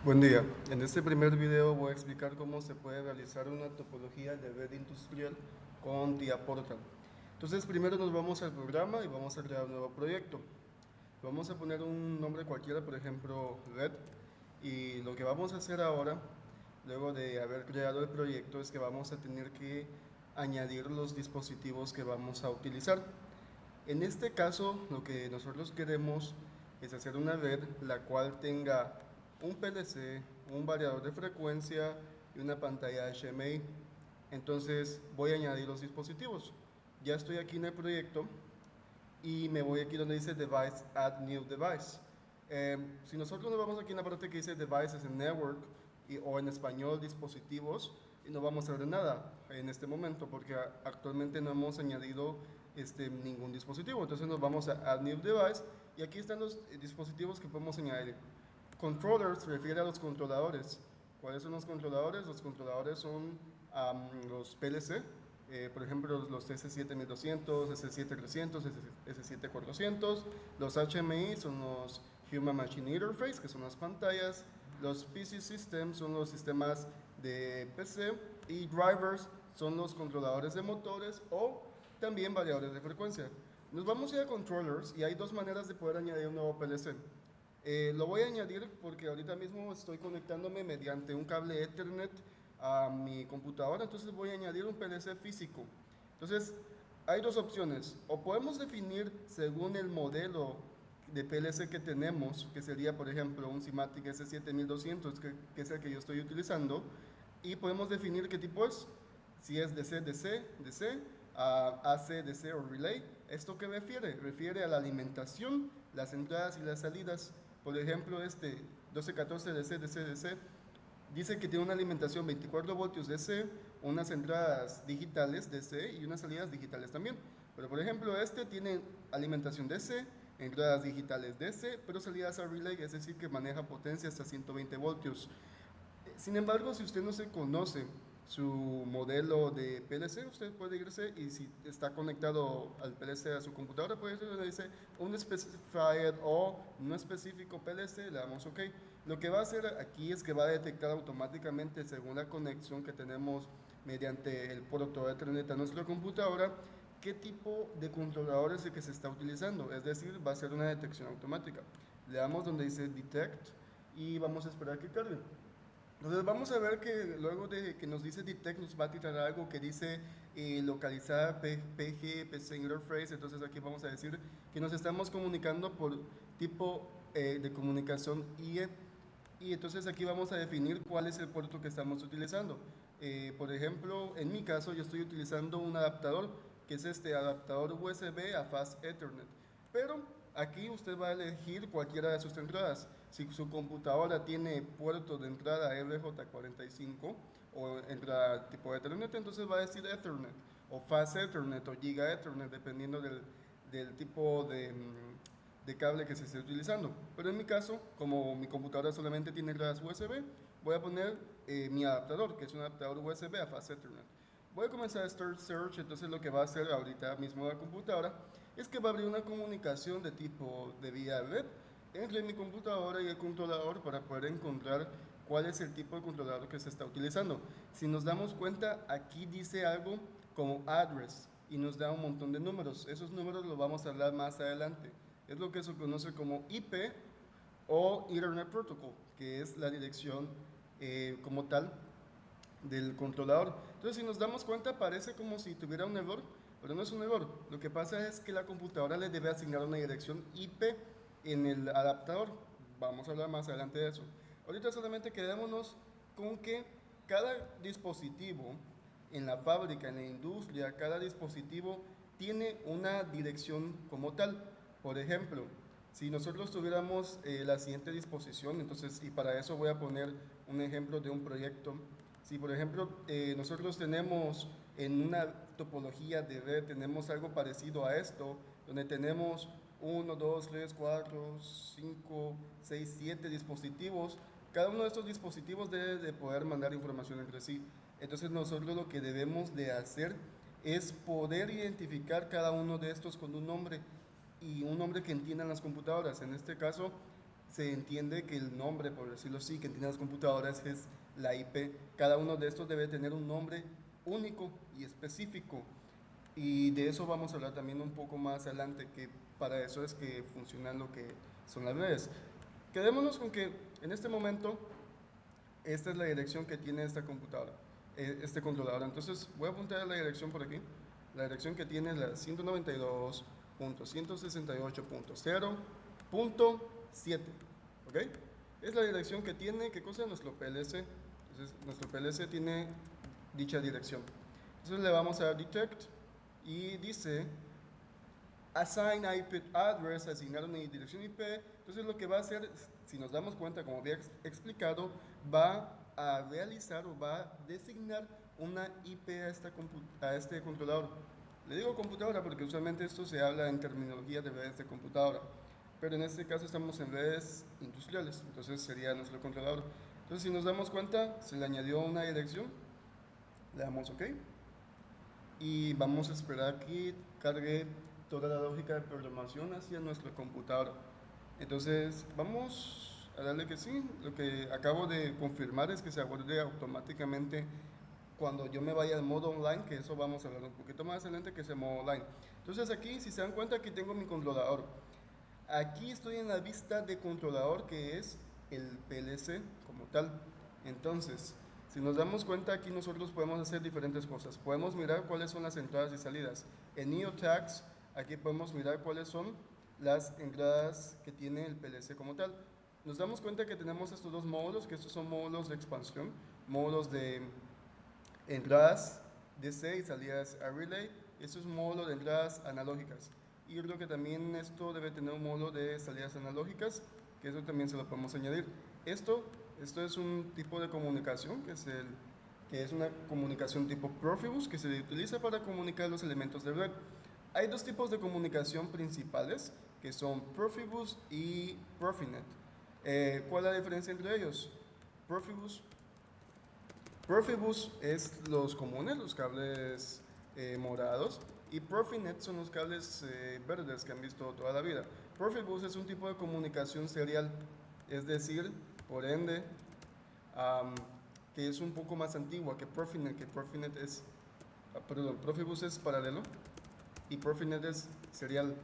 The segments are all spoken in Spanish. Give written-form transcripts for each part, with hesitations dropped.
Buen día. En este primer video voy a explicar cómo se puede realizar una topología de red industrial con TIA Portal. Entonces, primero nos vamos al programa y vamos a crear un nuevo proyecto. Vamos a poner un nombre cualquiera, por ejemplo, red. Y lo que vamos a hacer ahora, luego de haber creado el proyecto, es que vamos a tener que añadir los dispositivos que vamos a utilizar. En este caso, lo que nosotros queremos es hacer una red la cual tenga un PLC, un variador de frecuencia y una pantalla HMI. Entonces voy a añadir los dispositivos. Ya estoy aquí en el proyecto y me voy aquí donde dice Device, Add New Device. Si nosotros nos vamos aquí en la parte que dice Devices en Network o en español dispositivos, y no vamos a ver nada en este momento porque actualmente no hemos añadido ningún dispositivo. Entonces nos vamos a Add New Device y aquí están los dispositivos que podemos añadir. Controllers se refiere a los controladores. ¿Cuáles son los controladores? Los controladores son los PLC, por ejemplo, los S7200, S7300, S7400. Los HMI son los Human Machine Interface, que son las pantallas. Los PC Systems son los sistemas de PC. Y drivers son los controladores de motores o también variadores de frecuencia. Nos vamos a ir a controllers y hay dos maneras de poder añadir un nuevo PLC. Lo voy a añadir porque ahorita mismo estoy conectándome mediante un cable Ethernet a mi computadora, entonces voy a añadir un PLC físico. Entonces, hay dos opciones. O podemos definir según el modelo de PLC que tenemos, que sería, por ejemplo, un Simatic S7200, que es el que yo estoy utilizando, y podemos definir qué tipo es, si es DC, DC, DC, AC, DC o relay. ¿Esto qué refiere? Refiere a la alimentación, las entradas y las salidas. Por ejemplo, este 1214 DC, DC, DC dice que tiene una alimentación 24 voltios DC, unas entradas digitales DC y unas salidas digitales también. Pero por ejemplo, este tiene alimentación DC, entradas digitales DC, pero salidas a relay, es decir, que maneja potencia hasta 120 voltios. Sin embargo, si usted no se conoce su modelo de PLC, usted puede irse y si está conectado al PLC a su computadora, puede irse donde dice un specified o no específico PLC, le damos OK. Lo que va a hacer aquí es que va a detectar automáticamente, según la conexión que tenemos mediante el puerto Ethernet a nuestra computadora, qué tipo de controlador es el que se está utilizando. Es decir, va a ser una detección automática. Le damos donde dice Detect y vamos a esperar que cargue. Entonces vamos a ver que luego de que nos dice detect nos va a tirar algo que dice localizar PG, PC Interface. Entonces aquí vamos a decir que nos estamos comunicando por tipo de comunicación IE. Y entonces aquí vamos a definir cuál es el puerto que estamos utilizando. Por ejemplo, en mi caso yo estoy utilizando un adaptador que es este adaptador USB a Fast Ethernet. Pero aquí usted va a elegir cualquiera de sus entradas. Si su computadora tiene puerto de entrada RJ45 o entrada tipo Ethernet, entonces va a decir Ethernet o Fast Ethernet o Giga Ethernet, dependiendo del tipo de cable que se esté utilizando. Pero en mi caso, como mi computadora solamente tiene entradas USB, voy a poner mi adaptador, que es un adaptador USB a Fast Ethernet. Voy a comenzar a Start Search, entonces lo que va a hacer ahorita mismo la computadora es que va a abrir una comunicación de tipo de vía red entre mi computadora y el controlador para poder encontrar cuál es el tipo de controlador que se está utilizando. Si nos damos cuenta, aquí dice algo como address y nos da un montón de números. Esos números los vamos a hablar más adelante. Es lo que se conoce como IP o Ethernet Protocol, que es la dirección como tal del controlador. Entonces, si nos damos cuenta, parece como si tuviera un error, pero no es un error. Lo que pasa es que la computadora le debe asignar una dirección IP en el adaptador. Vamos a hablar más adelante de eso. Ahorita solamente quedémonos con que cada dispositivo en la fábrica, en la industria, cada dispositivo tiene una dirección como tal. Por ejemplo, si nosotros tuviéramos la siguiente disposición, entonces, y para eso voy a poner un ejemplo de un proyecto. Si por ejemplo nosotros tenemos en una topología de red, tenemos algo parecido a esto, donde tenemos 1, 2, 3, 4, 5, 6, 7 dispositivos, cada uno de estos dispositivos debe de poder mandar información entre sí. Entonces nosotros lo que debemos de hacer es poder identificar cada uno de estos con un nombre y un nombre que entiendan las computadoras. En este caso, se entiende que el nombre, por decirlo así, que tienen las computadoras es la IP. Cada uno de estos debe tener un nombre único y específico. Y de eso vamos a hablar también un poco más adelante, que para eso es que funcionan lo que son las redes. Quedémonos con que en este momento esta es la dirección que tiene esta computadora, este controlador. Entonces voy a apuntar la dirección por aquí. La dirección que tiene es la 192.168.0.7, ¿ok? Es la dirección que tiene, ¿qué cosa? Nuestro PLC. Entonces nuestro PLC tiene dicha dirección. Entonces le vamos a dar detect y dice assign IP address, asignar una dirección IP. Entonces lo que va a hacer, si nos damos cuenta, como había explicado, va a realizar o va a designar una IP a este controlador. Le digo computadora porque usualmente esto se habla en terminología de redes de computadora, pero en este caso estamos en redes industriales, entonces sería nuestro controlador. Entonces si nos damos cuenta, se le añadió una dirección, le damos OK y vamos a esperar que cargue toda la lógica de programación hacia nuestro computador. Entonces vamos a darle que sí. Lo que acabo de confirmar es que se guarde automáticamente cuando yo me vaya al modo online, que eso vamos a hablar un poquito más adelante, que es el modo online. Entonces aquí, si se dan cuenta, aquí tengo mi controlador. Aquí estoy en la vista de controlador, que es el PLC como tal. Entonces, si nos damos cuenta, aquí nosotros podemos hacer diferentes cosas. Podemos mirar cuáles son las entradas y salidas. En NeoTags, aquí podemos mirar cuáles son las entradas que tiene el PLC como tal. Nos damos cuenta que tenemos estos dos módulos, que estos son módulos de expansión, módulos de entradas DC y salidas a relay. Esto es un módulo de entradas analógicas. Y yo creo que también esto debe tener un módulo de salidas analógicas, que eso también se lo podemos añadir. Esto es un tipo de comunicación que es una comunicación tipo Profibus, que se utiliza para comunicar los elementos de red. Hay dos tipos de comunicación principales, que son Profibus y Profinet. ¿Cuál es la diferencia entre ellos? Profibus Profibus es los comunes, los cables morados, y Profinet son los cables verdes que han visto toda la vida. Profibus es un tipo de comunicación serial, es decir, por ende, que es un poco más antigua que Profinet es, perdón, Profibus es paralelo y Profinet es serial,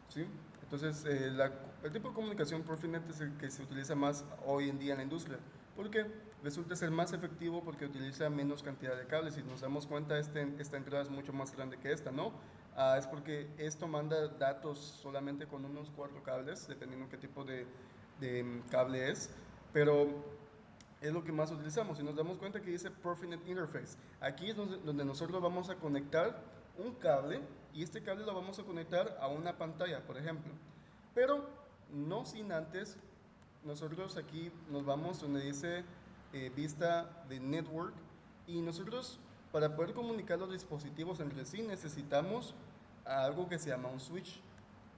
¿sí? Entonces, el tipo de comunicación Profinet es el que se utiliza más hoy en día en la industria, porque resulta ser más efectivo porque utiliza menos cantidad de cables. Si nos damos cuenta, esta entrada es mucho más grande que esta, ¿no? Es porque esto manda datos solamente con unos 4 cables, dependiendo qué tipo de cable es, pero es lo que más utilizamos. Si nos damos cuenta que dice Profinet Interface, aquí es donde nosotros vamos a conectar un cable y este cable lo vamos a conectar a una pantalla, por ejemplo. Pero no sin antes, nosotros aquí nos vamos donde dice vista de network y nosotros para poder comunicar los dispositivos entre sí necesitamos algo que se llama un switch.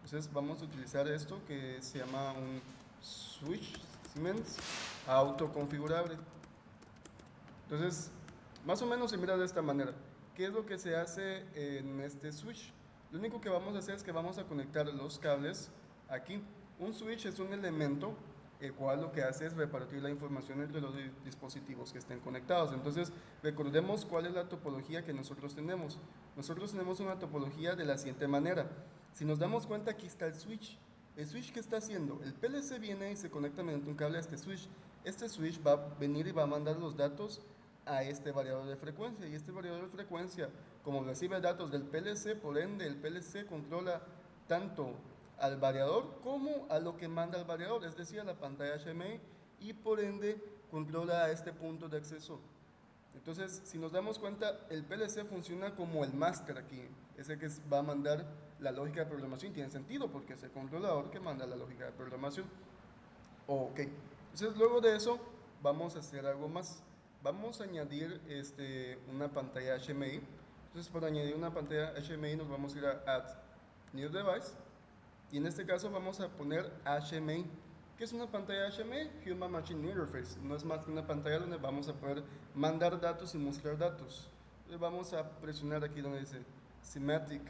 Entonces vamos a utilizar esto que se llama un switch Siemens autoconfigurable. Entonces, más o menos se mira de esta manera. ¿Qué es lo que se hace en este switch? Lo único que vamos a hacer es que vamos a conectar los cables aquí. Un switch es un elemento el cual lo que hace es repartir la información entre los dispositivos que estén conectados. Entonces, recordemos cuál es la topología que nosotros tenemos. Nosotros tenemos una topología de la siguiente manera. Si nos damos cuenta, aquí está el switch. ¿El switch qué está haciendo? El PLC viene y se conecta mediante un cable a este switch. Este switch va a venir y va a mandar los datos a este variador de frecuencia. Y este variador de frecuencia, como recibe datos del PLC, por ende el PLC controla tanto al variador como a lo que manda el variador, es decir, a la pantalla HMI, y por ende controla a este punto de acceso. Entonces, si nos damos cuenta, el PLC funciona como el máster aquí, ese que va a mandar la lógica de programación. Tiene sentido porque es el controlador que manda la lógica de programación. Ok, entonces luego de eso vamos a hacer algo más. Vamos a añadir una pantalla HMI. Entonces, para añadir una pantalla HMI nos vamos a ir a Add New Device. Y en este caso vamos a poner HMI. ¿Qué es una pantalla HMI? Human Machine Interface. No es más que una pantalla donde vamos a poder mandar datos y mostrar datos. Entonces vamos a presionar aquí donde dice Semantic.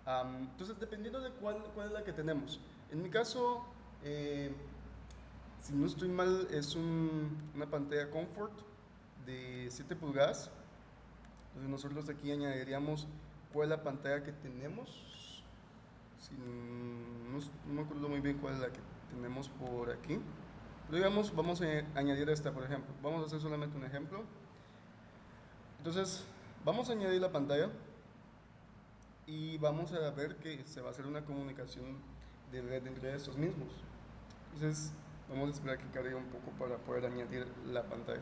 Entonces, dependiendo de cuál es la que tenemos. En mi caso, si no estoy mal, es una pantalla Comfort de 7 pulgadas. Entonces nosotros aquí añadiríamos cuál es la pantalla que tenemos. Si no me acuerdo muy bien cuál es la que tenemos por aquí. Pero digamos, vamos a añadir esta, por ejemplo. Vamos a hacer solamente un ejemplo. Entonces, vamos a añadir la pantalla y vamos a ver que se va a hacer una comunicación de red entre estos mismos. Entonces, vamos a esperar que cargue un poco para poder añadir la pantalla.